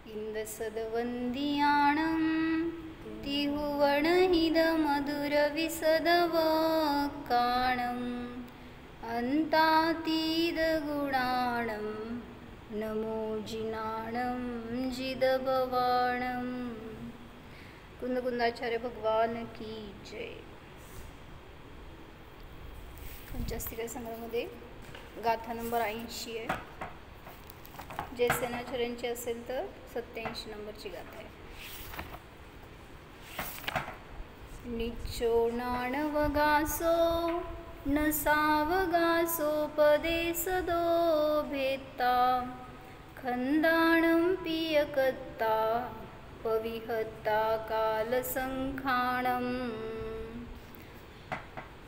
इंदसदवंदियाणं तिहुवणहिदमधुरविसदवकाणं अन्तातीदगुणाणं नमो जिनाणं जिदभवाणं। कुंदकुंदाचार्य भगवान की जय। पंचास्तिका संग्रहामध्ये गाथा नंबर 80 आहे। जयसेनाचार्यांची असेल तर 87 नंबरची गाथा आहे। निचो नाणवगासो नसावगासोपदेशदो भेत्ता खंदाणं पियकत्ता पविहत्ता कालसंखाणं।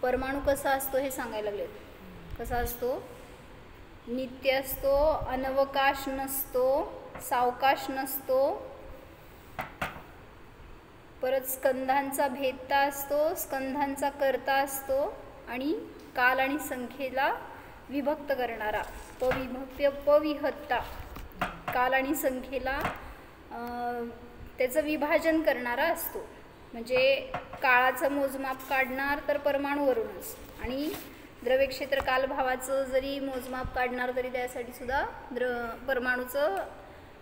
परमाणू कसा असतो हे सांगायला लागले। कसा असतो? नित्य असतो, अनवकाश नसतो, सावकाश नसतो, परत स्कंधांचा भेदता असतो, स्कंधांचा कर्ता असतो आणि काल आणि संख्येला विभक्त करणारा पविहत्ता, काल आणि संख्येला त्याचं विभाजन करणारा असतो। म्हणजे काळाचं मोजमाप काढणार तर परमाणूवरूनच, आणि द्रव्य क्षेत्र कालभावाचं जरी मोजमाप काढणार तरी त्यासाठी सुद्धा परमाणूचं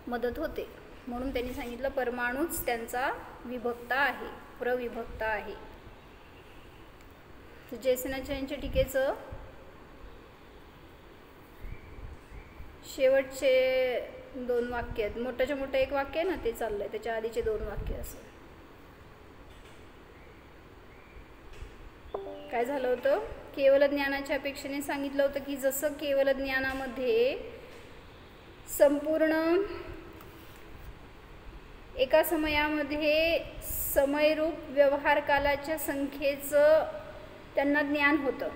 मदत होते। म्हणून त्यांनी सांगितलं परमाणूच त्यांचा विभक्ता आहे, प्रविभक्ता आहे। जयसेनाचार्यांच्या टीकेचं शेवटचे 2 वाक्य आहेत। मोठ्याच्या मोठं एक वाक्य आहे ना, ते चाललंय, त्याच्या आधीचे 2 वाक्य असं। काय झालं होतं? केवल ज्ञानाच्या अपेक्षेने सांगितलं होतं की जसं केवल ज्ञानामध्ये संपूर्ण एका समयामध्ये समयरूप व्यवहार कालाच्या संख्येचं त्यांना ज्ञान होतं।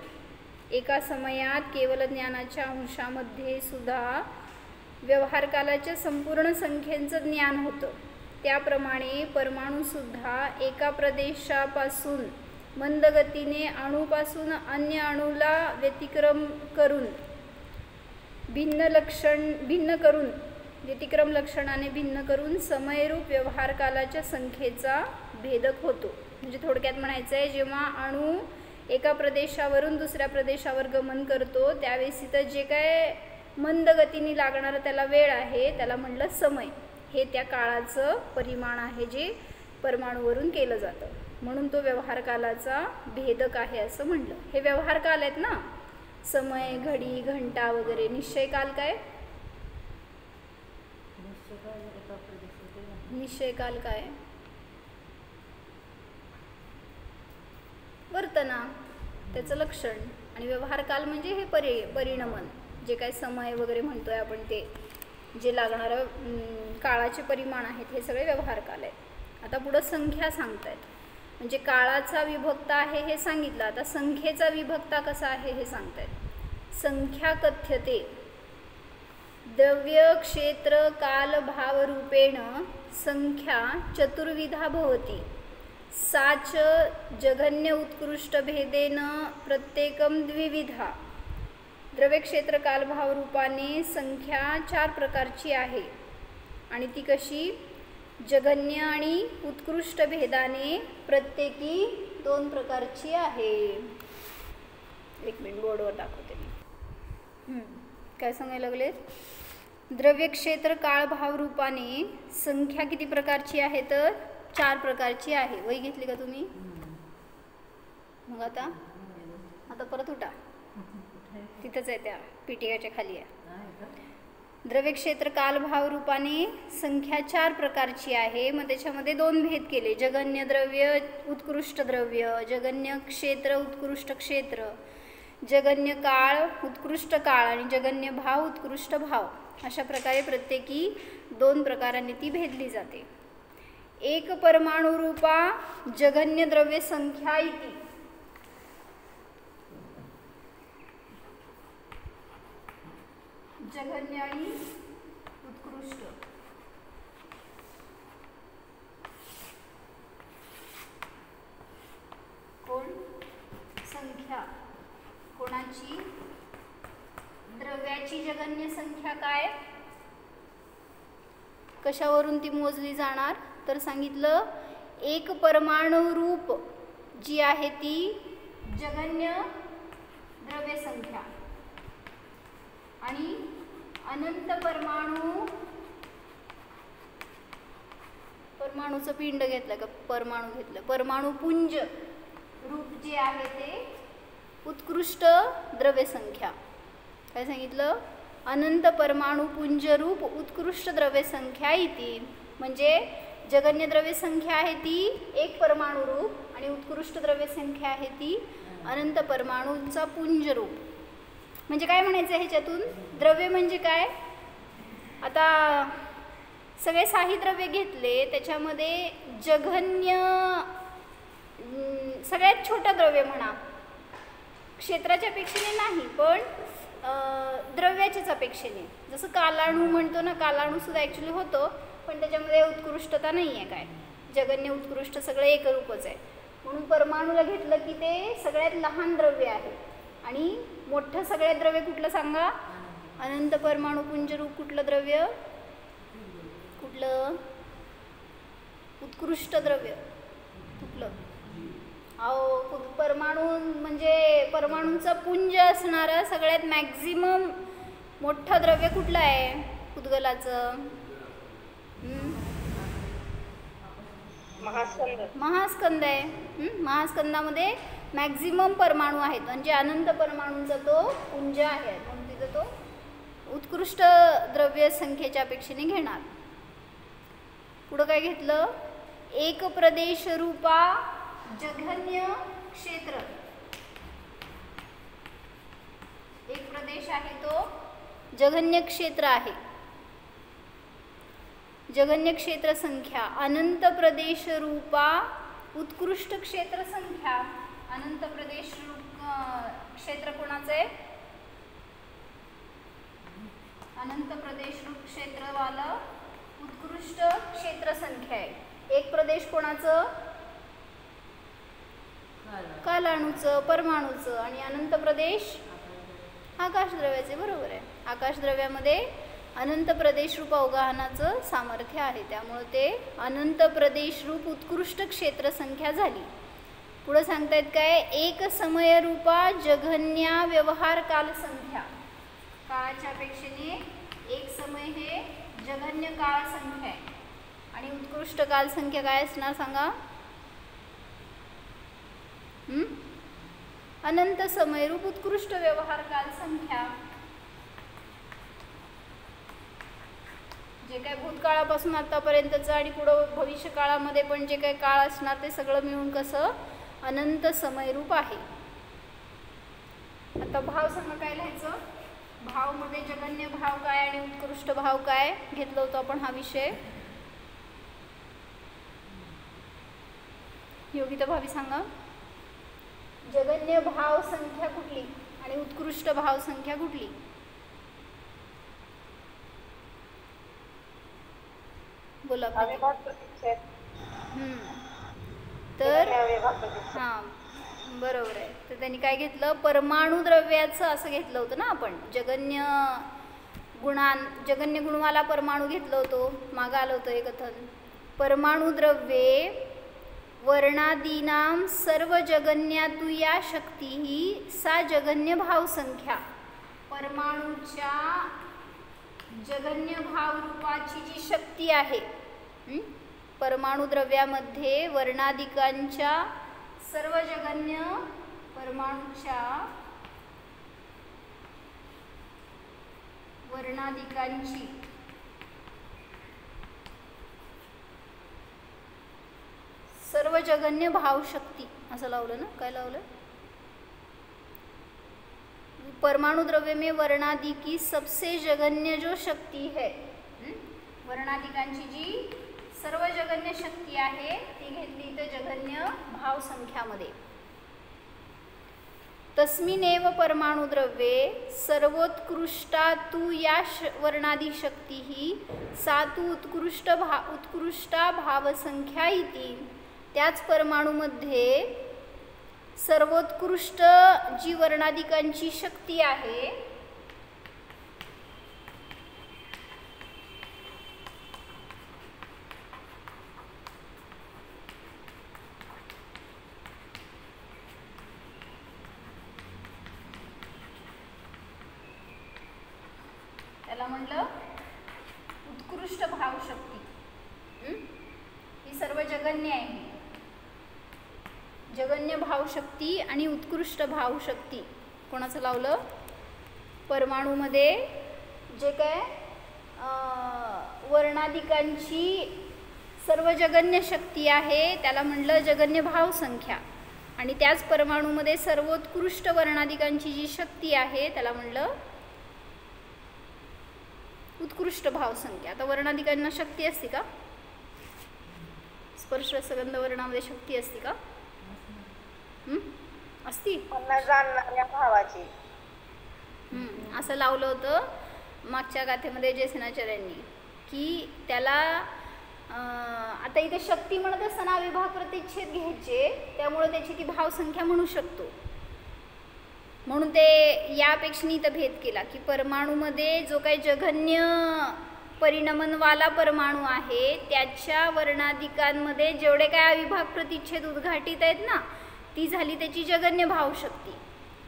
एका समयात केवल ज्ञानाच्या अंशामध्ये सुद्धा व्यवहार कालाच्या संपूर्ण संख्येचं ज्ञान होतं। त्याप्रमाणे परमाणूसुद्धा एका प्रदेशापासून मंदगतीने अणूपासून अन्य अणूला व्यतिक्रम लक्षणाने भिन्न करून समयरूप व्यवहार कालाच्या संख्येचा भेदक होतो। म्हणजे थोडक्यात म्हणायचं आहे, जेव्हा अणू एका प्रदेशावरून दुसऱ्या प्रदेशावर गमन करतो त्यावेळेस तिथं जे काय मंद गतीने लागणारा त्याला वेळ आहे त्याला म्हणलं समय। हे त्या काळाचं परिमाण आहे जे परमाणूवरून केलं जातं, म्हणून तो व्यवहार कालाचा भेदक आहे असं म्हणलं। हे व्यवहार काल आहेत ना, समय, घडी, घंटा वगैरे। निश्चय काल काय? निश्चय काल काय? वर्तना, त्याचं लक्षण। आणि व्यवहार काल म्हणजे हे परिणमन, जे काय समय वगैरे म्हणतोय आपण, ते जे लागणारं काळाचे परिमाण आहेत हे सगळे व्यवहार काल आहेत। आता पुढं संख्या सांगतायत, म्हणजे काळाचा विभक्ता आहे हे सांगितलं, आता संख्येचा विभक्ता कसा आहे हे सांगतायत। संख्या कथ्यते द्रव्य क्षेत्र काल भाव रूपेण संख्या चतुर्विधा भवति, साच जघन्य उत्कृष्ट भेदेन प्रत्येकम द्विविधा। द्रव्य क्षेत्र काल भाव रूपाने संख्या 4 प्रकारची आहे, आणि ती कशी? जघन्य आणि उत्कृष्ट भेदाने प्रत्येकी 2 प्रकारची आहे। 1 मिनिट बोर्डवर दाखवते मी। काय सांगायला लागले? द्रव्य क्षेत्र काळ भाव रूपाने संख्या किती प्रकारची आहे? तर 4 प्रकारची आहे। वही घेतली का तुम्ही? मग आता परत उठा, तिथंच आहे, त्या पिटिकाच्या खाली आहे। द्रव्य क्षेत्र काल भाव रूपाने संख्या 4 प्रकारची आहे। मग त्याच्यामध्ये 2 भेद केले, जगन्य द्रव्य, उत्कृष्ट द्रव्य, जगन्य क्षेत्र, उत्कृष्ट क्षेत्र, जगन्य काळ, उत्कृष्ट काळ, आणि जगन्य भाव, उत्कृष्ट भाव। अशा प्रकारे प्रत्येकी 2 प्रकारांनी ती भेदली जाते। एक परमाणु रूपा जगन्य द्रव्य संख्या इति, जघन्य आणि उत्कृष्ट। कोण? संख्या कोणाची? द्रव्याची जगन्य संख्या काय? कशावरून ती मोजली जाणार तर सांगितलं एक परमाणु रूप जी आहे ती जगन्य द्रव्य संख्या आणि अनंत परमाणूचं पिंड घेतलं का परमाणू घेतलं परमाणुपुंज रूप जे आहे ते उत्कृष्ट द्रव्य संख्या काय सांगितलं अनंत परमाणुपुंज रूप उत्कृष्ट द्रव्य संख्या इति म्हणजे जगन्य द्रव्य संख्या आहे ती एक परमाणु रूप आणि उत्कृष्ट द्रव्य संख्या आहे ती अनंत परमाणूंचा पुंज रूप म्हणजे काय म्हणायचं ह्याच्यातून द्रव्य म्हणजे काय आता सगळे साही द्रव्य घेतले त्याच्यामध्ये जघन्य सगळ्यात छोटं द्रव्य म्हणा क्षेत्राच्या अपेक्षेने नाही पण द्रव्याच्याच अपेक्षेने जसं कालाणू म्हणतो ना कालाणूसुद्धा ॲक्च्युली होतो पण त्याच्यामध्ये उत्कृष्टता नाही आहे काय जगन्य उत्कृष्ट सगळं एकरूपच आहे म्हणून परमाणूला घेतलं की ते सगळ्यात लहान द्रव्य आहे आणि मोठं सगळ्यात द्रव्य कुठलं सांगा अनंत परमाणुपुंज रूप कुठलं द्रव्य कुठलं उत्कृष्ट द्रव्य कुठलं अहो परमाणू म्हणजे परमाणूंचा पुंज असणारं सगळ्यात मॅक्झिमम मोठं द्रव्य कुठलं आहे उद्गलाचं महास्कंद आहे महास्कंदामध्ये मॅक्झिमम परमाणू आहेत म्हणजे अनंत परमाणूंचा तो पुंज आहे म्हणून तिथं तो उत्कृष्ट द्रव्य संख्येच्या अपेक्षेने घेणार पुढं काय घेतलं एक प्रदेश रूपा जघन्य क्षेत्र एक प्रदेश आहे तो जघन्य क्षेत्र आहे जघन्य क्षेत्र संख्या अनंत प्रदेश रूपा उत्कृष्ट क्षेत्र संख्या अनंत प्रदेश रूप क्षेत्र कोणाचं आहे अनंत प्रदेश रूप क्षेत्रवालं उत्कृष्ट क्षेत्र संख्या आहे एक प्रदेश कोणाचं कालाणूचं परमाणूचं आणि अनंत प्रदेश आकाशद्रव्याचे बरोबर आहे आकाशद्रव्यामध्ये अनंत प्रदेश रूप अवगाहनाचं सामर्थ्य आहे त्यामुळे ते अनंत प्रदेश रूप उत्कृष्ट क्षेत्र संख्या झाली पुढे सांगतायत काय एक समय रूपा जघन्या व्यवहार काल संख्या काळाच्या अपेक्षेने एक समय हे जघन्य काळ संख्या आहे आणि उत्कृष्ट काल संख्या काय असणार सांगा अनंत समय रूप उत्कृष्ट व्यवहार काल संख्या जे काय भूतकाळापासून आतापर्यंतचं आणि पुढं भविष्य काळामध्ये पण जे काही काळ असणार ते सगळं मिळून कसं अनंत समयरूप आहे आता भाव सांगा काय लिहायचं भावमध्ये जगन्य भाव काय आणि उत्कृष्ट भाव काय घेतलं होतं आपण हा विषय योगिता भावी सांगा जगन्य भाव संख्या कुठली आणि उत्कृष्ट भाव संख्या कुठली बोला तर हां बरोबर आहे तर त्यांनी काय घेतलं परमाणु द्रव्याचं असं घेतलं होतं ना आपण जगन्य गुणवाला परमाणू घेतलं होतं मागं आलं होतं हे कथन परमाणु द्रव्ये वर्णादीनां सर्व जगन्यातु या शक्ती ही सा जगन्य भाव संख्या परमाणूच्या जगन्य भाव रूपाची जी शक्ती आहे परमाणु द्रव्यामध्ये वर्णादिकांच्या सर्व जगन्य परमाणूच्या वर्णादिकांची सर्व जगन्य भाव शक्ती असं लावलं ना काय लावलं परमाणु द्रव्य में वर्णादि की सबसे जगन्य जो शक्ती है वर्णादिकांची जी सर्व जगन्य शक्ती आहे ती घेतली तर जगन्य भाव संख्यामध्ये तस्मिनेव परमाणु द्रव्ये सर्वोत्कृष्टा तु या वर्णादि शक्ती ही सा तु उत्कृष्टा भावसंख्या इति त्याच परमाणूमध्ये सर्वोत्कृष्ट जी वर्णादिकांची शक्ती आहे त्याला म्हणलं उत्कृष्ट भावशक्ती. ही सर्व जगन्य आहे. जगन्य भावशक्ती आणि उत्कृष्ट भावशक्ती कोणाचं लावलं? परमाणूमध्ये जे काय वर्णाधिकांची सर्व जगन्य शक्ती आहे त्याला म्हणलं जगन्य भावसंख्या. आणि त्याच परमाणूमध्ये सर्वोत्कृष्ट वर्णाधिकांची जी शक्ती आहे त्याला म्हणलं उत्कृष्ट भावसंख्या. आता वर्णाधिकांना शक्ती असते का? स्पर्श रसगंध वर्णामध्ये शक्ती असते का? असती. जाणणाऱ्या भावाची असं लावलं होतं मागच्या गाथेमध्ये जयसेनाचार्यांनी की त्याला आता इथे शक्ती म्हणत असताना अविभाग प्रतिच्छेद घ्यायचे, त्यामुळे त्याची ती भावसंख्या म्हणू शकतो. म्हणून ते यापेक्षा इथं भेद केला की परमाणूमध्ये जो काही जघन्य परिणमनवाला परमाणू आहे त्याच्या वर्णाधिकांमध्ये जेवढे काय अविभाग प्रतिच्छेद उद्घाटित आहेत ना, ती झाली त्याची जगन्य भावशक्ती.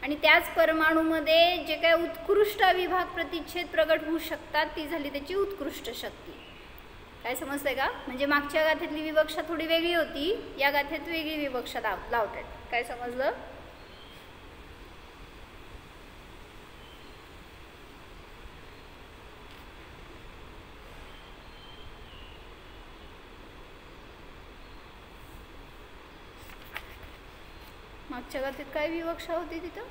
आणि त्याच परमाणूमध्ये जे काय उत्कृष्ट अविभाग प्रतिच्छेद प्रगट होऊ शकतात ती झाली त्याची उत्कृष्ट शक्ती. काय समजतंय का? म्हणजे मागच्या गाथेतली विवक्षा थोडी वेगळी होती, या गाथेत वेगळी विवक्षा लावतात. काय समजलं? मागच्या गाथेत काय विवक्षा होती तिथं?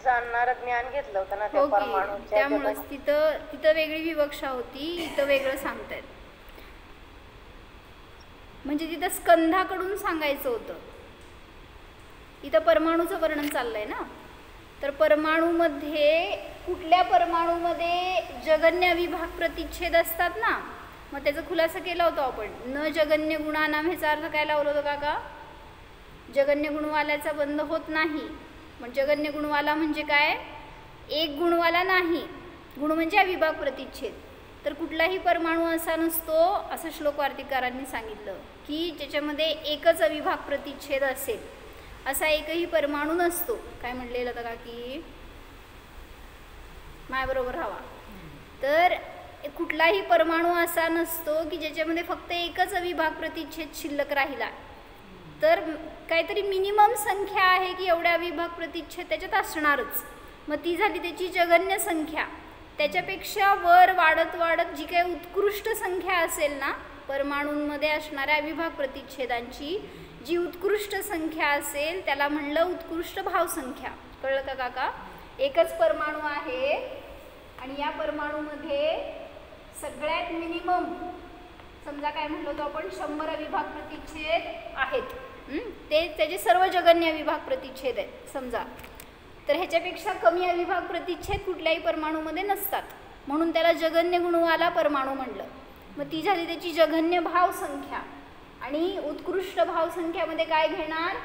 जाणणारं ज्ञान घेतलं होतं ना त्या परमाणूच्या. त्यामुळेच तिथं वेगळी विवक्षा होती, इथं वेगळं सांगतायत. म्हणजे तिथं स्कंधाकडून सांगायचं होतं, इथं परमाणूचं वर्णन चाललंय ना. तर परमाणूमध्ये कुठल्या परमाणूमध्ये जगन्य अविभाग प्रतिच्छेद असतात ना, मग त्याचा खुलासा केला होता आपण. न जगन्य गुणानाम ह्याचा अर्थ काय लावलं होतं काका? जगन्य गुणवाल्याचा बंध होत नाही. मग जगन्य गुणवाला म्हणजे काय? एक गुणवाला नाही. गुण म्हणजे अविभाग प्रतिच्छेद. तर कुठलाही परमाणू असा नसतो असं श्लोक वार्तिकारांनी सांगितलं की ज्याच्यामध्ये एकच अविभाग प्रतिच्छेद असेल, असा एकही परमाणू नसतो. काय म्हणलेलं होतं का की माझ्याबरोबर राहावा. तर कुठलाही परमाणू असा नसतो की ज्याच्यामध्ये फक्त एकच अविभाग प्रतिच्छेद शिल्लक राहिला. तर काहीतरी मिनिमम संख्या आहे की एवढ्या अविभाग प्रतिच्छेद त्याच्यात असणारच. मग ती झाली त्याची जगन्य संख्या. त्याच्यापेक्षा वर वाढत वाढत जी काही उत्कृष्ट संख्या असेल ना परमाणूंमध्ये असणाऱ्या अविभाग प्रतिच्छेदांची, जी उत्कृष्ट संख्या असेल त्याला म्हणलं उत्कृष्ट भावसंख्या. कळलं का काका? एकच परमाणू आहे आणि या परमाणूमध्ये सगळ्यात मिनिमम समजा काय म्हणलो होतो आपण 100 अविभाग प्रतिच्छेद आहेत. ते त्याचे सर्व जगन्य अविभाग प्रतिच्छेद आहेत समजा. तर ह्याच्यापेक्षा कमी अविभाग प्रतिच्छेद कुठल्याही परमाणूमध्ये नसतात, म्हणून त्याला जगन्य गुणवाला परमाणू म्हणलं. मग ती झाली त्याची जगन्य भावसंख्या. आणि उत्कृष्ट भावसंख्यामध्ये काय घेणार?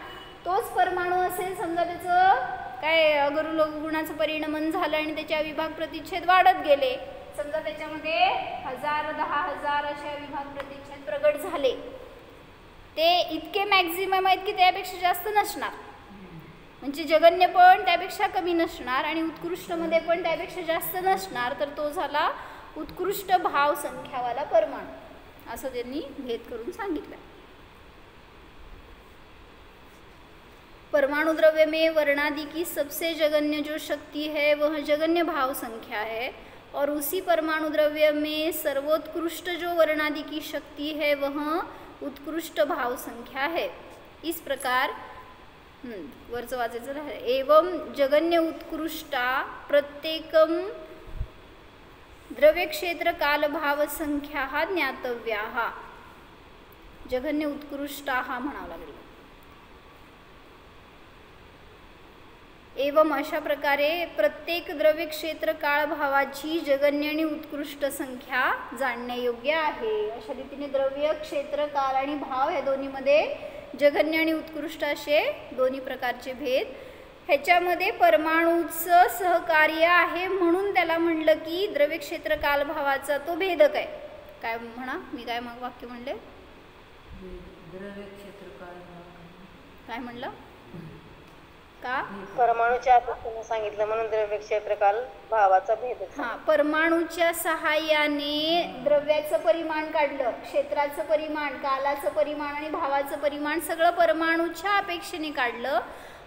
तोच परमाणू असेल समजा त्याचं काय अगरू लघु गुणाचं परिणमन झालं आणि त्याचे अविभाग प्रतिच्छेद वाढत गेले. समजा त्याच्यामध्ये 1000 10,000 असे अविभाग प्रतिच्छेद प्रगट झाले. ते इतके मॅक्झिमम आहेत की त्यापेक्षा जास्त नसणार. म्हणजे जगन्य पण त्यापेक्षा कमी नसणार आणि उत्कृष्टमध्ये पण त्यापेक्षा जास्त नसणार. तर तो झाला उत्कृष्ट भावसंख्यावाला परमाणू, असं त्यांनी भेद करून सांगितलं. परमाणु द्रव्य में वर्णादि की सबसे जगन्य जो शक्ति है वह जगन्य भाव संख्या है, और उसी परमाणु द्रव्य में सर्वोत्कृष्ट जो वर्णादि की शक्ति है वह उत्कृष्ट भाव संख्या है. इस प्रकार वरचं वाचायचं राहिलं. एवं जगन्य उत्कृष्टा प्रत्येकम द्रव्य क्षेत्र काल भाव संख्या ज्ञातव्या. जगन्य उत्कृष्टा हा म्हणावं लागेल. एवं अशा प्रकारे प्रत्येक द्रव्य क्षेत्र काळ भावाची जगन्य आणि उत्कृष्ट संख्या जाणणे योग्य आहे. अशा रीतीने द्रव्य क्षेत्र काल आणि भाव या दोन्हीमध्ये जगन्य आणि उत्कृष्ट असे दोन्ही प्रकारचे भेद. ह्याच्यामध्ये परमाणूचं सहकार्य आहे म्हणून त्याला म्हणलं की द्रव्य क्षेत्र काल भावाचा तो भेदक आहे. काय म्हणा मी काय मग वाक्य म्हणले? द्रव्य क्षेत्र काल भाव काय म्हणलं? का? परमाणूच्या अपेक्षेने सांगितलं म्हणून द्रव्य क्षेत्र काल भावाचा भेद. हां, परमाणूच्या सहाय्याने द्रव्याचं परिमाण काढलं, क्षेत्राचं परिमाण, कालाचं परिमाण आणि भावाचं परिमाण सगळं परमाणूच्या अपेक्षेने काढलं,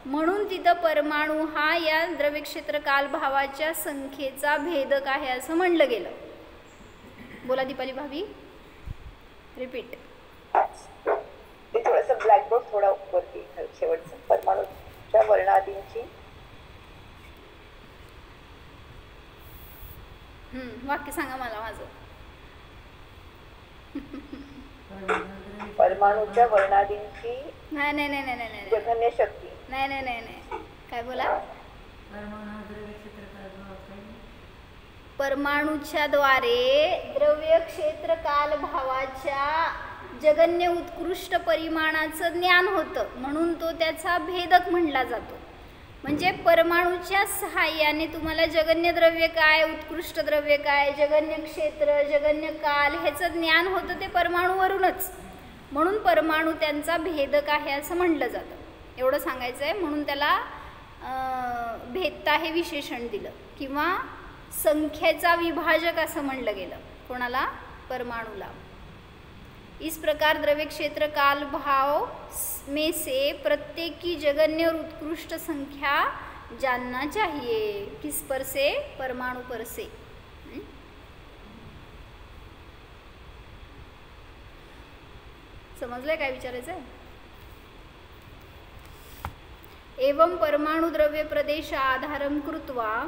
म्हणून तिथं परमाणू हा या द्रव्य क्षेत्र काल भावाच्या संख्येचा भेदक आहे असं म्हणलं गेलं. बोला दीपाली भाभी, रिपीट. ते थोडंसं ब्लॅकबोर्ड थोडा वरती शेवटचं. परमाणूच्या वर्णादींची वाक्य सांगा मला माझं. परमाणूच्या वर्णादींची नाही नाही नाही नाही नाही जघन्य शक्ती. नाही नाही नाही नाही काय बोला? परमाणूच्या द्वारे द्रव्य क्षेत्र काल भावाच्या जगन्य उत्कृष्ट परिमाणाचं ज्ञान होतं, म्हणून तो त्याचा भेदक म्हणला जातो. म्हणजे परमाणूच्या सहाय्याने तुम्हाला जगन्य द्रव्य काय, उत्कृष्ट द्रव्य काय, जगन्य क्षेत्र, जगन्य काल ह्याचं ज्ञान होतं ते परमाणूवरूनच, म्हणून परमाणू त्यांचा भेदक आहे असं म्हटलं जातं. एवढं सांगायचं आहे, म्हणून त्याला भेदता हे विशेषण दिलं, किंवा संख्येचा विभाजक असं म्हणलं गेलं. कोणाला? परमाणूला. इस प्रकार द्रव्य क्षेत्र काल भाव में से प्रत्येक की जगन्य और उत्कृष्ट संख्या जानना चाहिए. किस पर से? परमाणु पर से. समजलंय काय विचारायचं आहे? एवं परमाणु द्रव्य प्रदेश आधारम कृत्वा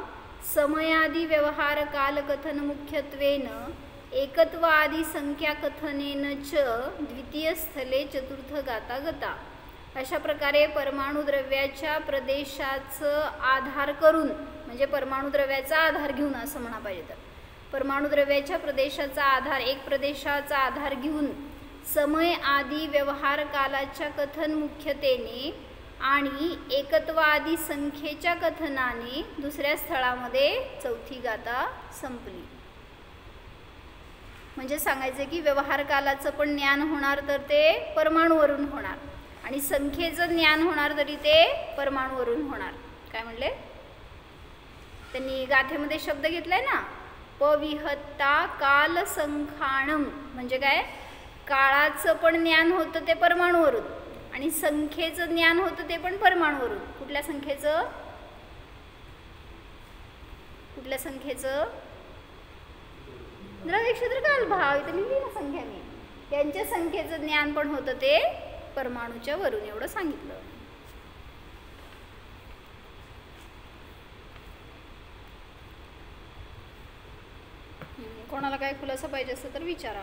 समयादि व्यवहार काल कथन मुख्यत्वेन एकत्वादि संख्या कथनेन च द्वितीय स्थले चतुर्थ गाता गता. अशा प्रकारे परमाणु द्रव्याच्या प्रदेशाचं आधार करून, म्हणजे परमाणु द्रव्याचा आधार घेऊन असं म्हणा पाहिजे तर, परमाणु द्रव्याच्या प्रदेशाचा आधार, एक प्रदेशाचा आधार घेऊन समय आदी व्यवहार कालाच्या कथन मुख्यतेने आणि एकत्वादी संख्येच्या कथनाने दुसऱ्या स्थळामध्ये चौथी गाथा संपली. म्हणजे सांगायचं की व्यवहार कालाचं पण ज्ञान होणार तर ते परमाणूवरून होणार, आणि संख्येचं ज्ञान होणार तरी ते परमाणूवरून होणार. काय म्हणले त्यांनी गाथेमध्ये शब्द घेतलाय ना, पविहत्ता काल संखाणम, म्हणजे काय, काळाचं पण ज्ञान होतं ते परमाणूवरून आणि संख्येचं ज्ञान होतं ते पण परमाणूवरून. कुठल्या संख्येचं? कुठल्या संख्येचं? द्रव्य क्षेत्र काल भाव, इथं लिहिली ना संख्या मी, त्यांच्या संख्येचं ज्ञान पण होतं ते परमाणूच्या वरून. एवढं सांगितलं. कोणाला काय खुलासा पाहिजे असं तर विचारा.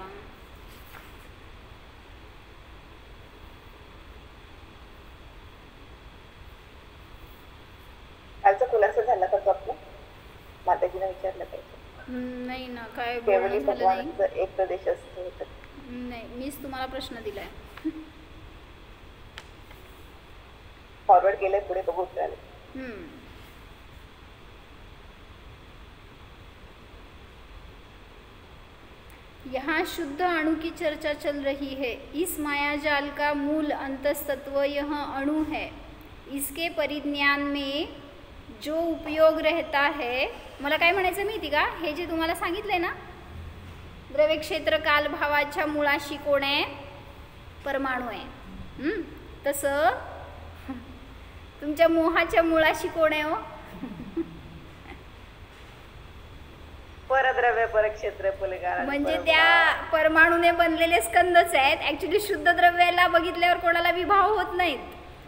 कालचा खुलासा झाला का तो आपला? माताजीने विचारलं पाहिजे. नाही ना, काय केवली बोलणं झालं नाही. भगवानचं एक प्रदेश असतो तर नाही, मीच तुम्हाला प्रश्न दिलाय. फॉरवर्ड केलंय, पुढे बघू उत्तर. यहाँ शुद्ध अणु की चर्चा चल रही है. इस मायाजाल का मूल अंतस्तत्व यह अणु है. इसके परिज्ञान में जो उपयोग रहता है, मला काय म्हणायचं माहिती का, हे जे तुम्हाला सांगितलंय ना, द्रव्य क्षेत्र काल भावाच्या मुळाशी कोण आहे? परमाणू आहे. तसं तुमच्या मोहाच्या मुळाशी कोण आहे हो? परद्रव्य, परक्षेत्र, फलकार. म्हणजे त्या परमाणूने बनलेले स्कंदच आहेत. ॲक्च्युली शुद्ध द्रव्याला बघितल्यावर कोणाला विभाव होत नाहीत.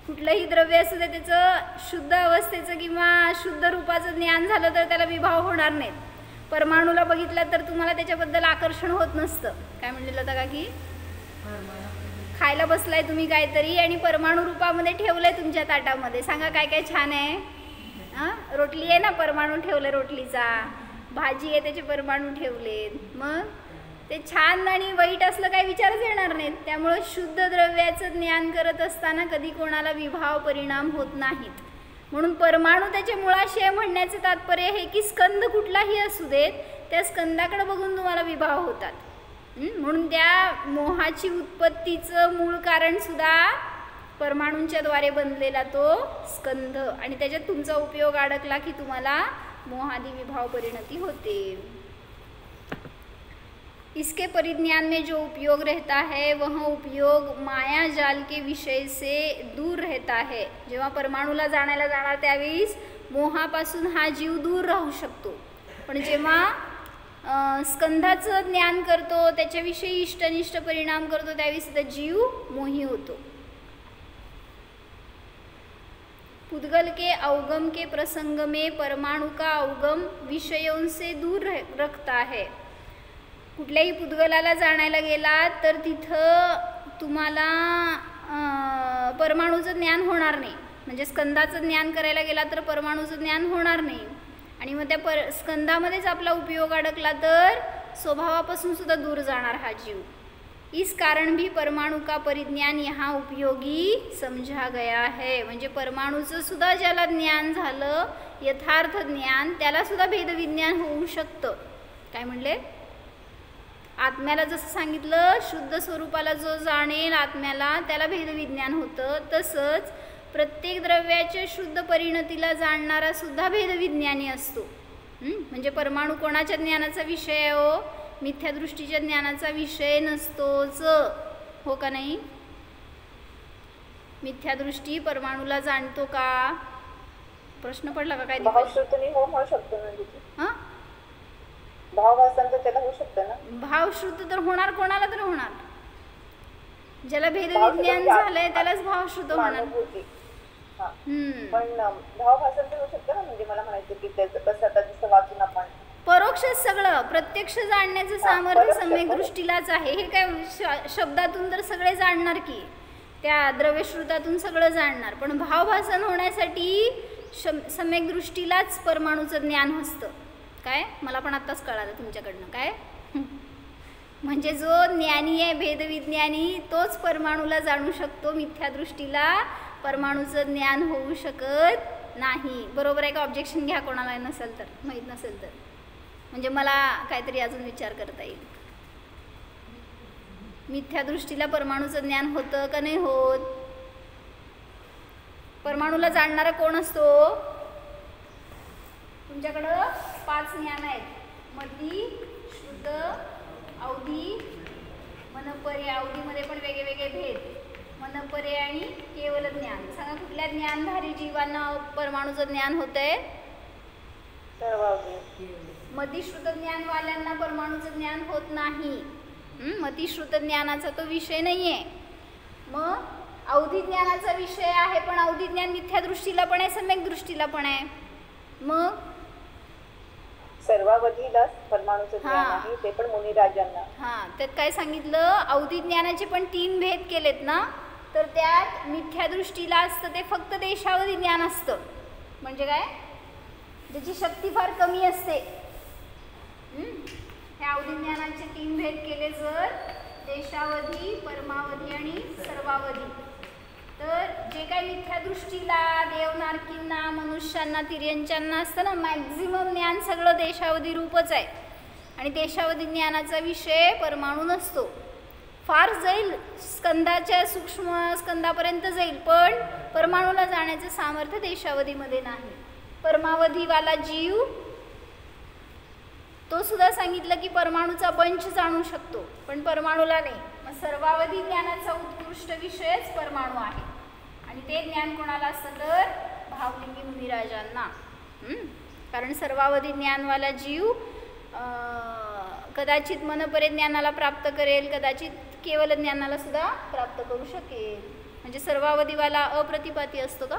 कुठलंही द्रव्य असू दे, त्याचं शुद्ध अवस्थेचं किंवा शुद्ध रूपाचं ज्ञान झालं तर त्याला विभाव होणार नाहीत. परमाणूला बघितलं तर तुम्हाला त्याच्याबद्दल आकर्षण होत नसतं. काय म्हणलेलं होतं का की खायला बसलाय तुम्ही काहीतरी आणि परमाणू रूपामध्ये ठेवलंय तुमच्या ताटामध्ये, सांगा काय काय छान आहे. रोटली आहे ना, परमाणू ठेवलं रोटलीचा, भाजी आहे त्याचे परमाणू ठेवलेत, मग ते छान आणि वाईट असलं काही विचारच येणार नाहीत. त्यामुळं शुद्ध द्रव्याचं ज्ञान करत असताना कधी कोणाला विभाव परिणाम होत नाहीत. म्हणून परमाणू त्याच्या मुळाशी आहे म्हणण्याचं तात्पर्य हे की स्कंद कुठलाही असू देत, त्या स्कंदाकडे बघून तुम्हाला विभाव होतात. म्हणून त्या मोहाची उत्पत्तीचं मूळ कारण सुद्धा परमाणूंच्या द्वारे बनलेला तो स्कंध, आणि त्याच्यात तुमचा उपयोग अडकला की तुम्हाला मोहादि विभाव परिणति होते. इसके परिज्ञान में जो उपयोग रहता है वह उपयोग माया जाल के विषय से दूर रहता है. जेव्हा परमाणूला जाणायला जाणार त्यावेळेस मोहापासून हा जीव दूर राहू शकतो, पण जेव्हा स्कंधाचं ज्ञान करतो, त्याच्याविषयी इष्टनिष्ट परिणाम करतो, त्यावेळेस त्याचा जीव मोही होतो. पुद्गल के अवगम के प्रसंग में परमाणु का अवगम विषयों से दूर रखता है. कुठल्याही पुद्गलाला जाणायला गेला तर तिथं तुम्हाला परमाणूचं ज्ञान होणार नाही, म्हणजे स्कंदाचं ज्ञान करायला गेला तर परमाणूचं ज्ञान होणार नाही, आणि मग त्या स्कंदामध्येच आपला उपयोग अडकला तर स्वभावापासून सुद्धा दूर जाणार हा जीव. इस कारण भी परमाणु का परिज्ञान यहाँ उपयोगी समझा गया है. म्हणजे परमाणूचं सुद्धा ज्याला ज्ञान झालं, यथार्थ ज्ञान, त्याला सुद्धा भेदविज्ञान होऊ शकतं. काय म्हणले? आत्म्याला जसं सांगितलं शुद्ध स्वरूपाला जो जाणेल आत्म्याला त्याला भेदविज्ञान होतं, तसंच प्रत्येक द्रव्याच्या शुद्ध परिणतीला जाणणारा सुद्धा भेदविज्ञानी असतो. म्हणजे परमाणू कोणाच्या ज्ञानाचा विषय आहे हो? मिथ्यादृष्टीच्या ज्ञानाचा विषय नसतोच, हो का नाही? मिथ्यादृष्टी परमाणूला जाणतो का? प्रश्न पडला का काय? भावश्रुतीने हो म्हणू शकतो ना तिथे. हां, भावभासांचं त्याला होऊ शकतं ना. भावश्रुत तर होणार, कोणाला तर होणार. ज्याला भेदविज्ञान झालंय त्यालाच भावश्रुत होणार. पण भावभासांचं होऊ शकतं ना. म्हणजे मला म्हणायचं की त्याचं कसं आता जसं वाचून आपण परोक्ष सगळं, प्रत्यक्ष जाणण्याचं सामर्थ्य सम्यक दृष्टीलाच आहे. हे काय शब्दातून तर सगळे जाणणार की, त्या द्रव्यश्रुतातून सगळं जाणणार, पण भावभासन होण्यासाठी सम्यक दृष्टीलाच परमाणूचं ज्ञान असतं. काय? मला पण आत्ताच कळालं तुमच्याकडनं. काय म्हणजे जो ज्ञानी आहे, भेदविज्ञानी, तोच परमाणूला जाणू शकतो. मिथ्यादृष्टीला परमाणूचं ज्ञान होऊ शकत नाही. बरोबर आहे का? ऑब्जेक्शन घ्या कोणाला नसेल तर, माहीत नसेल तर, म्हणजे मला काहीतरी अजून विचार करता येईल. मिथ्यादृष्टीला परमाणूचं ज्ञान होतं का नाही होत? परमाणूला जाणणारा कोण असतो? तुमच्याकडं 5 ज्ञान आहेत: मती, शुद्ध, अवधी, मनपर्य. अवधीमध्ये पण वेगळे भेद, मनपर्य आणि केवल ज्ञान. सांगा कुठल्या ज्ञानधारी जीवांना परमाणूचं ज्ञान होतंय? मतिश्रुत ज्ञानवाल्यांना परमाणूचं ज्ञान होत नाही. मतिश्रुत ज्ञानाचा तो विषय नाही आहे. मग अवधी ज्ञानाचा विषय आहे, पण अवधी ज्ञान मिथ्यादृष्टीला पण आहे, सम्यक दृष्टीला पण आहे. मग सर्वावधीला परमाणूचं ज्ञान आहे, ते पण मुनिराजांना. हां, त्यात काय सांगितलं? अवधी ज्ञानाचे पण 3 भेद केलेत ना, तर त्यात मिथ्यादृष्टीला असतं ते फक्त देशावधी ज्ञान असतं. म्हणजे काय? त्याची शक्ती फार कमी असते. ह्या अवधी ज्ञानाचे 3 भेद केले जर, देशावधी, परमावधी आणि सर्वावधी, तर जे काही मिथ्यादृष्टीला देवनारकींना, मनुष्यांना, तिर्यंच्यांना असतं ना, मॅक्झिमम ज्ञान सगळं देशावधी रूपच आहे, आणि देशावधी ज्ञानाचा विषय परमाणू नसतो. फार जाईल, स्कंदाच्या सूक्ष्म स्कंदापर्यंत जाईल, पण परमाणूला जाण्याचं सामर्थ्य देशावधीमध्ये नाही. परमावधीवाला जीव तो सुद्धा सांगितलं की परमाणूचा बंच जाणू शकतो, पण परमाणूला नाही. मग सर्वावधी ज्ञानाचा उत्कृष्ट विषयच परमाणू आहे, आणि ते ज्ञान कोणाला असतं तर भावलिंगी मुनिराजांना. कारण सर्वावधी ज्ञानवाला जीव कदाचित मनपरे ज्ञानाला प्राप्त करेल, कदाचित केवल ज्ञानाला सुद्धा प्राप्त करू शकेल. म्हणजे सर्वावधीवाला अप्रतिपाती असतो का?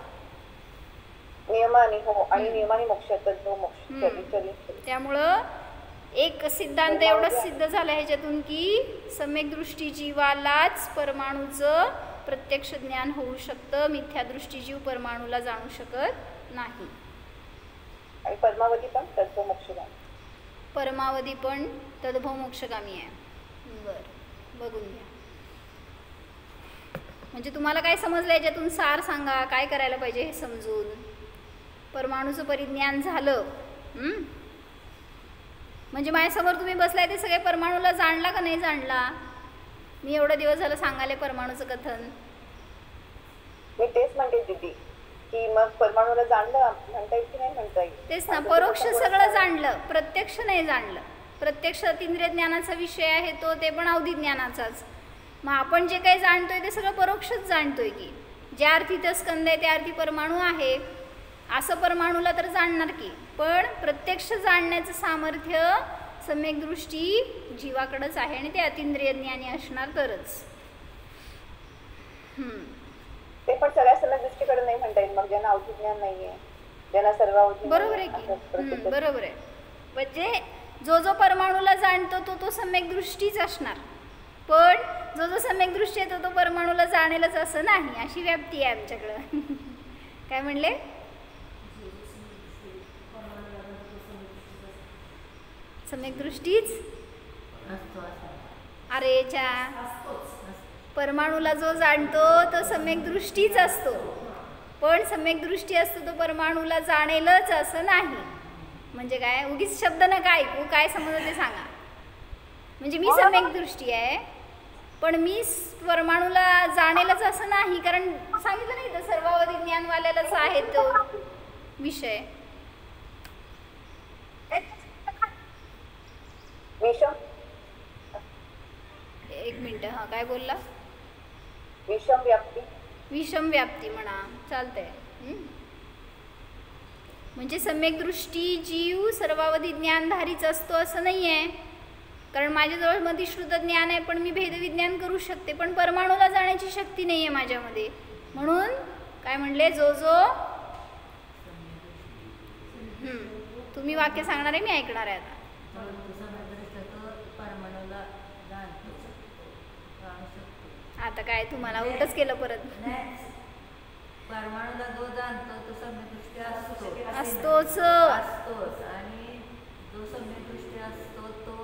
नियमाने हो, आणि नियमाने मोक्षात जो मोक्ष. त्यामुळं एक सिद्धांत एवढंच सिद्ध झाला ह्याच्यातून की सम्यक दृष्टी जीवालाच परमाणूचं प्रत्यक्ष ज्ञान होऊ शकतं, मिथ्यादृष्टी जीव परमाणूला जाणू शकत नाही. आणि परमावधी पण तद्भव मोक्षगामी. परमावधी पण तद्भव मोक्षगामी आहे. बरं, बघून घ्या. म्हणजे तुम्हाला काय समजलं याच्यातून? सार सांगा, काय करायला पाहिजे हे समजून. परमाणूचं परिज्ञान झालं, म्हणजे माझ्यासमोर तुम्ही बसलाय ते सगळे परमाणूला जाणला का नाही जाणला? मी एवढं दिवस झालं सांगाले परमाणूचं कथन. मी तेच म्हणते दीदी की मग परमाणूला जाणलं म्हणता येईल की नाही म्हणता येईल. तेच ना, परोक्ष सगळं जाणलं, प्रत्यक्ष नाही जाणलं. प्रत्यक्ष अतिंद्रिय ज्ञानाचा विषय आहे तो, ते पण अवधी ज्ञानाचाच. मग आपण जे काही जाणतोय ते सगळं परोक्षच जाणतोय की ज्या अर्थी ते स्कंद आहे त्या अर्थी परमाणू आहे, असं परमाणूला तर जाणणार की. पण प्रत्यक्ष जाणण्याचं सामर्थ्य सम्यकदृष्टी जीवाकडंच आहे आणि ते अतिंद्रिय ज्ञानी असणार तरच. ते पण सगळ्या सम्यक दृष्टीकडे नाही म्हणता येईल मग, ज्यांना अवधी ज्ञान नाहीये, ज्यांना सर्व अवधी. बरोबर आहे की, बरोबर आहे. म्हणजे जो जो परमाणूला जाणतो तो तो सम्यक दृष्टीच असणार, पण जो जो सम्यक दृष्टी आहे तो तो परमाणूला जाणेलच असं नाही. अशी व्याप्ती आहे आमच्याकडं. काय म्हणले? सम्यक दृष्टीच अरे च्या परमाणूला जो जाणतो तो सम्यक दृष्टीच असतो, पण सम्यक दृष्टी असतो तो परमाणूला जाणेलच असं नाही. म्हणजे काय? उगीच शब्द नका ऐकू, काय समजलं ते सांगा. म्हणजे मी सम्यक दृष्टी आहे पण मी परमाणूला जाणेलच असं नाही, कारण सांगितलं नाही तर सर्वावधी ज्ञानवाल्यालाच आहे तो विषय. एक मिनिट, हा काय बोलला? विषम व्याप्ती. विषम व्याप्ती म्हणा, चालतंय. म्हणजे सम्यक दृष्टी जीव सर्वावधी ज्ञानधारीच असतो असं नाही आहे, कारण माझ्याजवळ मधिश्रुत ज्ञान आहे पण मी भेदविज्ञान करू शकते, पण परमाणूला जाण्याची शक्ती नाही आहे माझ्यामध्ये. म्हणून काय म्हणले? जो जो तुम्ही वाक्य सांगणार आहे, मी ऐकणार आहे आता. आता काय तुम्हाला उलटच केलं परत. परमाणूला जो जाणतो तो सम्यकदृष्टी असतोच आणि जो सम्यकदृष्टी असतो तो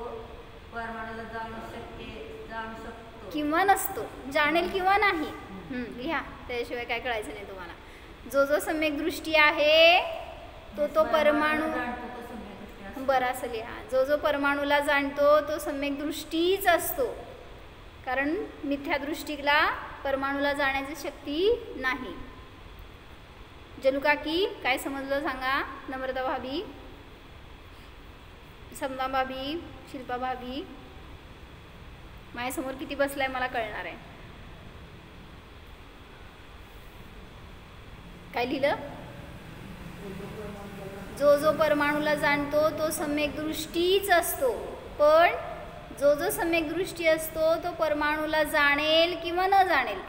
परमाणूला जाणू शकतो किंवा नसतो, जाणेल किंवा नाही. लिहा, त्याशिवाय काय कळायचं नाही तुम्हाला. जो जो सम्यक दृष्टी आहे तो तो परमाणू, बरं असं लिहा, जो जो परमाणूला जाणतो तो सम्यक दृष्टीच असतो, कारण मिथ्यादृष्टीला परमाणूला जाण्याची शक्ती नाही. जलू काकी काय समजलं सांगा? नम्रता भाभी, समता भाभी, शिल्पा भाभी, माझ्यासमोर किती बसलाय मला कळणार आहे. काय लिहिलं? जो जो परमाणूला जाणतो तो सम्यक दृष्टीच असतो, पण जो जो सम्यक दृष्टी असतो तो परमाणूला जाणेल किंवा न जाणेल.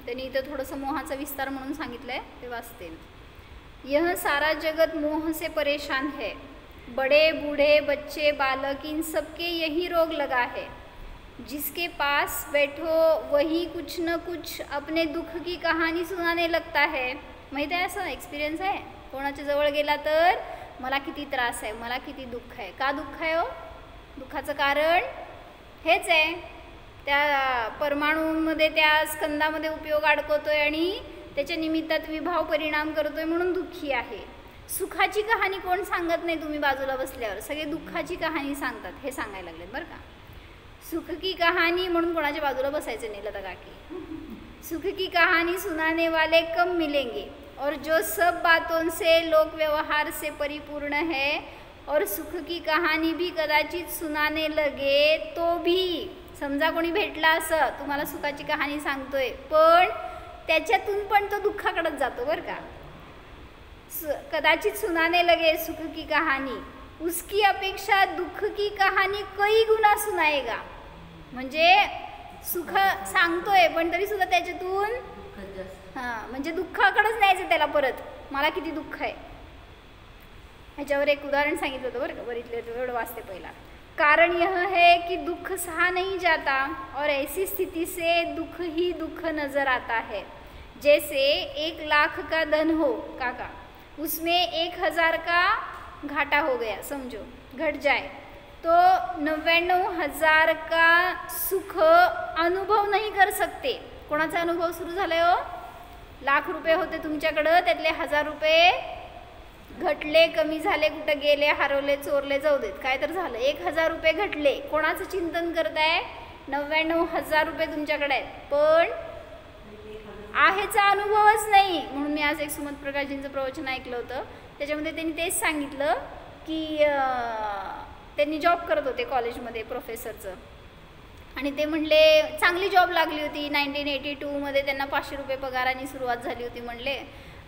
त्यांनी इथं थोडंसं मोहाचा विस्तार म्हणून सांगितलंय, ते वाचते. यह सारा जगत मोह से परेशान है, बड़े बूढ़े बच्चे बालक इन सबके यही रोग लगा है. जिसके पास बैठो वही कुछ न कुछ अपने दुख की कहानी सुनाने लगता है. माहीत आहे असं एक्सपिरियन्स आहे? कोणाच्या जवळ गेला तर मला किती त्रास आहे, मला किती दुःख आहे. का दुःख आहे हो? दुःखाचं कारण हेच आहे, त्या परमाणूमध्ये त्या स्कंदामध्ये उपयोग अडकवतोय आणि त्याच्या निमित्तात विभाव परिणाम करतोय म्हणून दुःखी आहे. सुखाची कहाणी कोण सांगत नाही, तुम्ही बाजूला बसल्यावर सगळे दुःखाची कहाणी सांगतात, हे सांगायला लागलेत बरं का. सुख की कहानी म्हणून कोणाच्या बाजूला बसायचं नाही लता काकी. सुख की कहानी सुनाने वाले कम मिलेंगे और जो सब बातों से लोक व्यवहार से परिपूर्ण है और सुख की कहानी भी कदाचित सुनाने लगे तो भी, समजा कोणी भेटला असं तुम्हाला सुखाची कहाणी सांगतोय पण त्याच्यातून पण तो दुःखाकडेच जातो बरं का. कदाचित सुनाने लगे सुख की कहानी, उसकी अपेक्षा दुःख की कहानी कई गुना सुनाएगा. म्हणजे सुख सांगतोय पण तरी सुद्धा त्याच्यातून म्हणजे दुःखाकडेच न्यायचं त्याला परत, मला किती दुःख आहे. ह्याच्यावर एक उदाहरण सांगितलं होतं बरं का, बरीतलं एवढं वाचते पहिला. कारण यह है कि दुख सहा नहीं जाता और ऐसी स्थिति से दुख ही दुख नजर आता है. जैसे 1 लाख का धन हो काका, उसमें 1000 का घाटा हो गया, समझो घट जाए, तो 99,000 का सुख अनुभव नहीं कर सकते. कोणाचा अनुभव सुरू झालाय हो? लाख रुपये होते तुमच्याकडं, त्यातले 1,000 रुपये घटले, कमी झाले, कुठं गेले, हरवले, चोरले, जाऊ देत, काय तर झालं. 1,000 रुपये घटले. कोणाचं चिंतन करताय? 99,000 रुपये तुमच्याकडे आहेत, पण आहेचा अनुभवच नाही. म्हणून मी आज एक सुमत प्रकाशजींचं प्रवचन ऐकलं होतं, त्याच्यामध्ये त्यांनी तेच सांगितलं की त्यांनी जॉब करत होते कॉलेजमध्ये प्रोफेसरचं, आणि ते म्हणले चांगली जॉब लागली होती. 1982मध्ये त्यांना 500 रुपये पगाराने सुरुवात झाली होती म्हणले,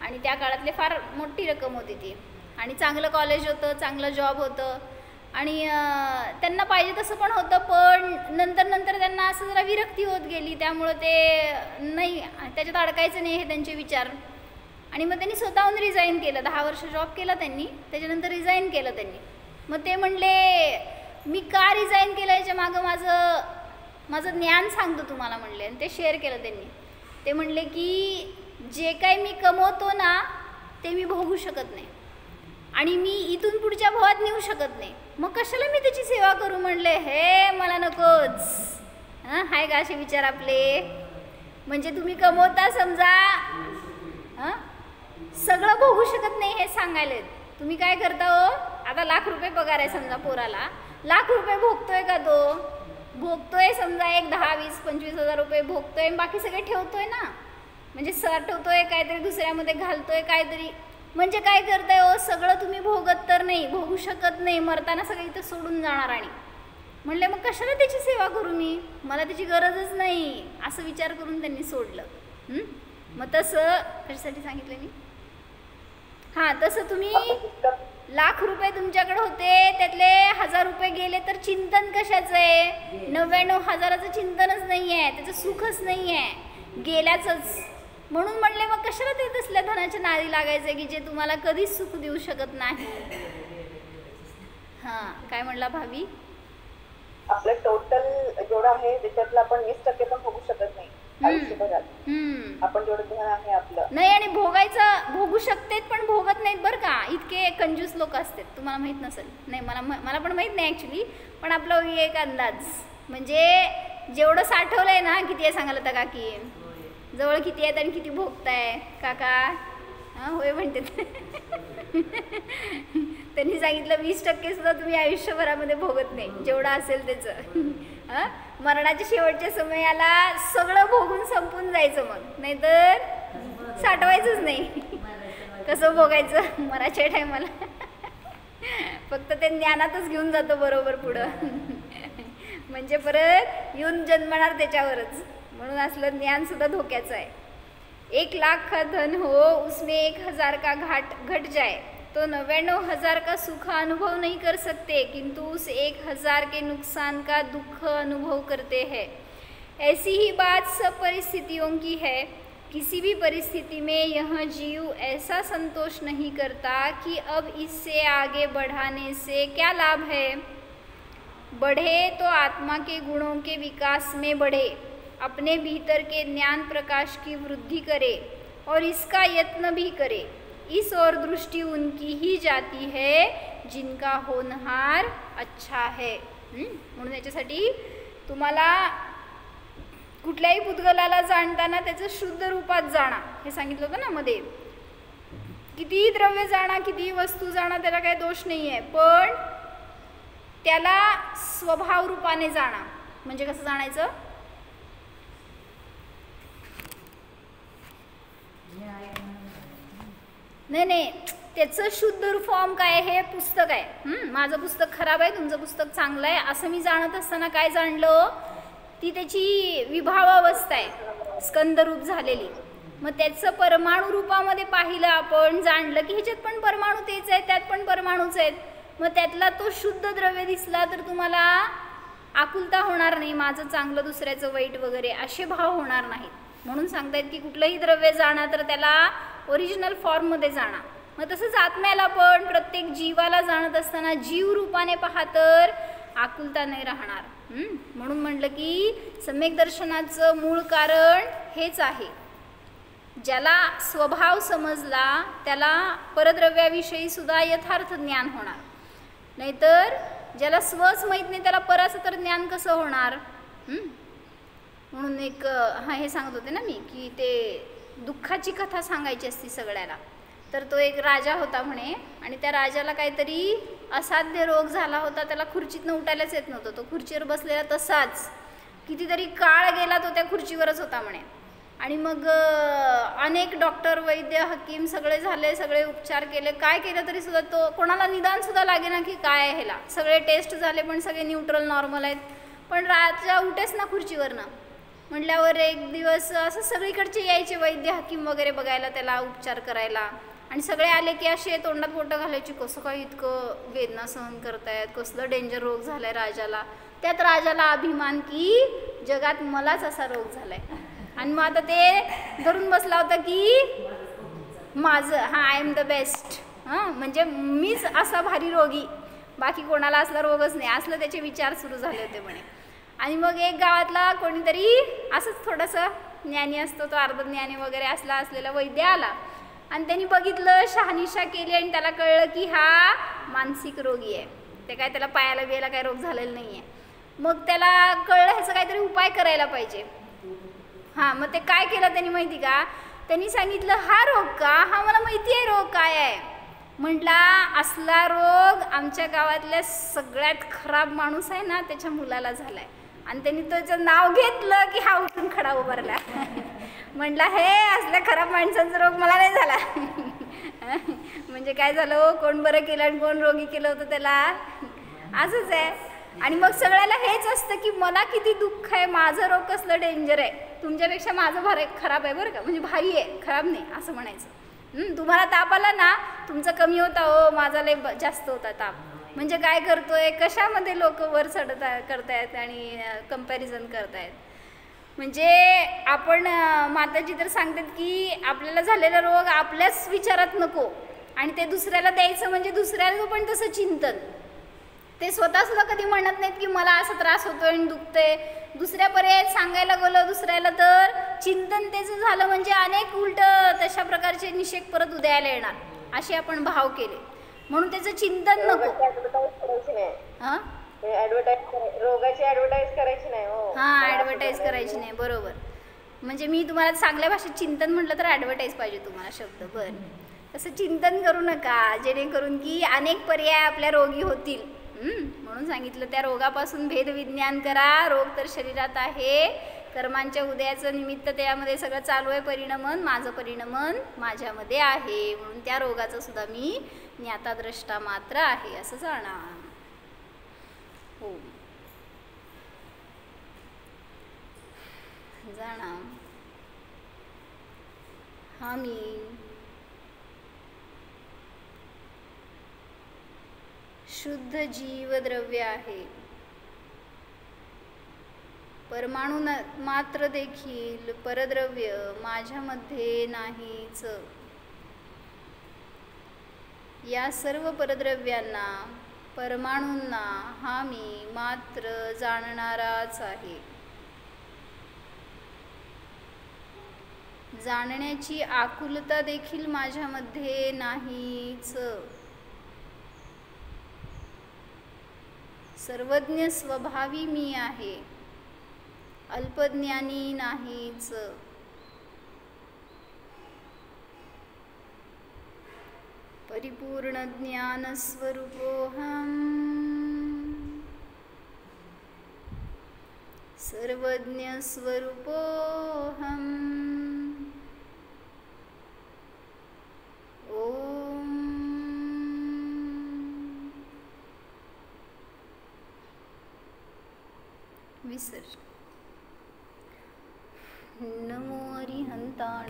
आणि त्या काळातले फार मोठी रक्कम होती ती, आणि चांगलं कॉलेज होतं, चांगलं जॉब होतं, आणि त्यांना पाहिजे तसं पण होतं. पण नंतर त्यांना असं जरा विरक्ती होत गेली, त्यामुळं ते नाही, त्याच्यात अडकायचं नाही हे त्यांचे विचार. आणि मग त्यांनी स्वतःहून रिझाईन केलं. 10 वर्ष जॉब केला त्यांनी, त्याच्यानंतर रिझाईन केलं त्यांनी. मग ते म्हणले मी का रिझाईन केलं याच्या मागं माझं ज्ञान सांगतो तुम्हाला म्हणले, आणि ते शेअर केलं त्यांनी. ते म्हणले की जे काही मी कमवतो ना ते मी भोगू शकत नाही, आणि मी इथून पुढच्या भावात नेऊ शकत नाही, मग कशाला मी त्याची सेवा करू म्हणले. हे मला नकोच. हां, हाय का असे विचार आपले? म्हणजे तुम्ही कमवता समजा, हां, सगळं भोगू शकत नाही हे सांगायला. तुम्ही काय करता हो? आता लाख रुपये पगार आहे समजा पोराला, लाख रुपये भोगतोय का तो? भोगतोय समजा, एक 10, 20, 25,000 रुपये भोगतोय, बाकी सगळे ठेवतोय ना, म्हणजे साठवतोय काहीतरी, दुसऱ्यामध्ये घालतोय काहीतरी. म्हणजे काय करताय हो? सगळं तुम्ही भोगत तर नाही, भोगू शकत नाही, मरताना सगळं इथं सोडून जाणार. आणि म्हणले मग कशाला त्याची सेवा करू मी, मला त्याची गरजच नाही, असं विचार करून त्यांनी सोडलं. मग तसं कशासाठी सांगितलं मी? हां, तसं तुम्ही लाख रुपये तुमच्याकडे होते, त्यातले 1,000 रुपये गेले, तर चिंतन कशाचं आहे? 99,000चं चिंतनच नाही आहे, त्याचं सुखच नाही आहे, गेल्याचंच. म्हणून म्हणले मग कशाला ते तसल्या धनाच्या नादी लागायचे की जे तुम्हाला कधीच सुख देऊ शकत नाही. हां, काय म्हणला भाभी? आपलं टोटल जेवढं आहे त्याच्यातलं आपण 20% पण भोगू शकत नाही आयुष्यभरात. आपण जेवढं धन आहे आपलं नाही, आणि भोगू शकतेत पण भोगत नाहीत बरं का. इतके कंजूस लोक असतात, तुम्हाला माहीत नसेल. नाही, मला पण माहीत नाही ॲक्च्युली, पण आपला एक अंदाज, म्हणजे जेवढं साठवलंय ना, किती आहे सांगायला तर काकी, जवळ किती आहेत आणि किती भोगताय काका? हां, होय म्हणते. त्यांनी सांगितलं 20% सुद्धा तुम्ही आयुष्यभरामध्ये भोगत नाही, जेवढं असेल त्याचं. हां, मरणाच्या शेवटच्या समयाला सगळं भोगून संपून जायचं, मग नाहीतर साठवायचंच नाही. कसं भोगायचं मराच्या टायमाला? फक्त ते ज्ञानातच घेऊन जातो बरोबर पुढं. म्हणजे परत येऊन जन्मणार त्याच्यावरच. म्हणून असलं ज्ञान सुद्धा धोक्याचं आहे. 1 लाख का धन हो, उसमें 1,000 का घट जाए तो 99,000 का सुख अनुभव नहीं कर सकते, किंतु उस 1,000 के नुकसान का दुख अनुभव करते हैं. ऐसी ही बात सब परिस्थितियों की है. किसी भी परिस्थिति में यह जीव ऐसा संतोष नहीं करता कि अब इससे आगे बढ़ाने से क्या लाभ है. बढ़े तो आत्मा के गुणों के विकास में बढ़े, अपने भीतर के ज्ञान प्रकाश की वृद्धि करे और इसका यत्न भी करे. इस और दृष्टि उनकी ही जाती है जिनका होनहार अच्छा है. म्हणून याच्यासाठी तुम्हाला कुठल्याही पुद्गलाला जाणताना त्याचं शुद्ध रूपात जाणा हे सांगितलं होतं ना मध्ये. कितीही द्रव्य जाणा, कितीही वस्तू जाणा, त्याला काही दोष नाही आहे, पण त्याला स्वभाव रूपाने जाणा. म्हणजे कसं जाणायचं? नाही, त्याचं शुद्ध फॉर्म काय, हे पुस्तक आहे. माझं पुस्तक खराब आहे, तुमचं पुस्तक चांगलं आहे, असं मी जाणत असताना काय जाणलं? ती त्याची विभावावस्था आहे, स्कंदरूप झालेली. मग त्याचं परमाणू रूपामध्ये पाहिलं आपण, जाणलं की ह्याच्यात पण परमाणू तेच आहेत, त्यात पण परमाणूच आहेत. मग त्यातला तो शुद्ध द्रव्य दिसला तर तुम्हाला आकुलता होणार नाही, माझं चांगलं दुसऱ्याचं वाईट वगैरे असे भाव होणार नाहीत. म्हणून सांगतायत की कुठलंही द्रव्य जाणा तर त्याला ओरिजिनल फॉर्ममध्ये जाणा. मग तसंच आत्म्याला पण प्रत्येक जीवाला जाणत असताना जीव रूपाने पहा तर आकुलता नाही राहणार. म्हणून म्हटलं की सम्यक दर्शनाचं मूळ कारण हेच आहे. ज्याला स्वभाव समजला त्याला परद्रव्याविषयी सुद्धा यथार्थ ज्ञान होणार. नाहीतर ज्याला स्वच माहीत नाही त्याला पराचं तर ज्ञान कसं होणार. म्हणून एक हे सांगत होते ना मी की ते दुःखाची कथा सांगायची असती सगळ्याला. तर तो एक राजा होता म्हणे आणि त्या राजाला काहीतरी असाध्य रोग झाला होता. त्याला खुर्चीतनं उठायलाच येत नव्हतं. तो खुर्चीवर बसलेला तसाच कितीतरी काळ गेला तो त्या खुर्चीवरच होता म्हणे. आणि मग अनेक डॉक्टर वैद्य हकीम सगळे झाले, सगळे उपचार केले, काय केलं तरी सुद्धा तो कोणाला निदानसुद्धा लागे ना की काय आहे ह्याला. सगळे टेस्ट झाले पण सगळे न्यूट्रल नॉर्मल आहेत. पण राजा उठेच ना खुर्चीवरनं. म्हटल्यावर एक दिवस असं सगळीकडचे यायचे वैद्य हकीम वगैरे बघायला त्याला उपचार करायला. आणि सगळे आले की असे तोंडात बोटं घालायची, कसं काय इतकं वेदना सहन करतायत, कसलं डेंजर रोग झाला आहे राजाला. त्यात राजाला अभिमान की जगात मलाच असा रोग झाला आहे. आणि मग आता ते धरून बसला होता की माझं आय एम द बेस्ट. म्हणजे मीच असा भारी रोगी, बाकी कोणाला असला रोगच नाही, असलं त्याचे विचार सुरू झाले होते म्हणे. आणि मग एक गावातला कोणीतरी असंच थोडंसं ज्ञानी असतो, तो अर्धज्ञानी वगैरे असलेला वैद्य आला आणि त्यांनी बघितलं, शहानिशा केली आणि त्याला कळलं की हा मानसिक रोगी आहे. ते काय त्याला पायाला बियाला काय रोग झालेला नाही आहे. मग त्याला कळलं ह्याचा काहीतरी उपाय करायला पाहिजे. मग ते काय केलं त्यांनी माहिती का, त्यांनी सांगितलं हा रोग का, हा मला माहिती आहे रोग काय आहे. म्हटला असला रोग आमच्या गावातल्या सगळ्यात खराब माणूस आहे ना त्याच्या मुलाला झाला आहे. आणि त्यांनी त्याचं नाव घेतलं की हा उठून खडा उभारला. म्हटला हे असल्या खराब माणसांचा रोग मला नाही झाला. म्हणजे काय झालं हो, कोण बरं केलं आणि कोण रोगी केलं होतं त्याला, असंच आहे. आणि मग सगळ्याला हेच असतं की मला किती दुःख आहे, माझं रोग कसलं डेंजर आहे, तुमच्यापेक्षा माझं खराब आहे बरं का, म्हणजे भारी आहे, खराब नाही असं म्हणायचं. तुम्हाला ताप आला ना तुमचा कमी होता, हो माझा लय जास्त होता ताप. म्हणजे काय करतोय, कशामध्ये लोक वर चढत करतायत आणि कंपॅरिझन करतायत. म्हणजे आपण माताजी तर सांगतात की आपल्याला झालेला रोग आपल्याच विचारात नको आणि ते दुसऱ्याला द्यायचं, म्हणजे दुसऱ्याला पण तसं चिंतन. ते स्वतःसुद्धा कधी म्हणत नाहीत की मला असा त्रास होतोय आणि दुखतंय. दुसऱ्या पर्यायात सांगायला गेलं दुसऱ्याला तर चिंतन त्याचं झालं म्हणजे अनेक उलट तशा प्रकारचे निषेध परत उदयाला येणार, असे आपण भाव केले. म्हणून त्याचं चिंतन नको. रोगाची ऍडव्हर्टाईज करायची नाही. ऍडव्हर्टाईज करायची नाही, बरोबर. म्हणजे मी तुम्हाला चांगल्या भाषेत चिंतन म्हटलं तर ऍडव्हर्टाईज पाहिजे तुम्हाला शब्द. बरं, तसं चिंतन करू नका जेणेकरून की अनेक पर्याय आपल्या रोगी होतील. म्हणून सांगितलं त्या रोगापासून भेदविज्ञान करा. रोग तर शरीरात आहे, कर्मांच्या उदयाचं निमित्त त्यामध्ये सगळं चालू आहे. परिणमन माझं परिणमन माझ्यामध्ये आहे, म्हणून त्या रोगाचं सुद्धा मी ज्ञाता द्रष्टा मात्र आहे असं जाणा. हो जाणा. हा मी शुद्ध जीवद्रव्य आहे. परमाणु मात्र देखील परद्रव्य माझ्यामध्ये नाहीच. या सर्व परद्रव्यांना परमाणूंना हा मी मात्र जाणणाराच आहे. जाणण्याची आकुलता देखील माझ्यामध्ये नाहीच. सर्वज्ञ स्वभावी मी आहे, अल्पज्ञानी नाहीच. परिपूर्ण ज्ञान स्वरूपोऽहम्, सर्वज्ञ स्वरूपोऽहम्. ओम विसर्जन. नमो अरिहंताण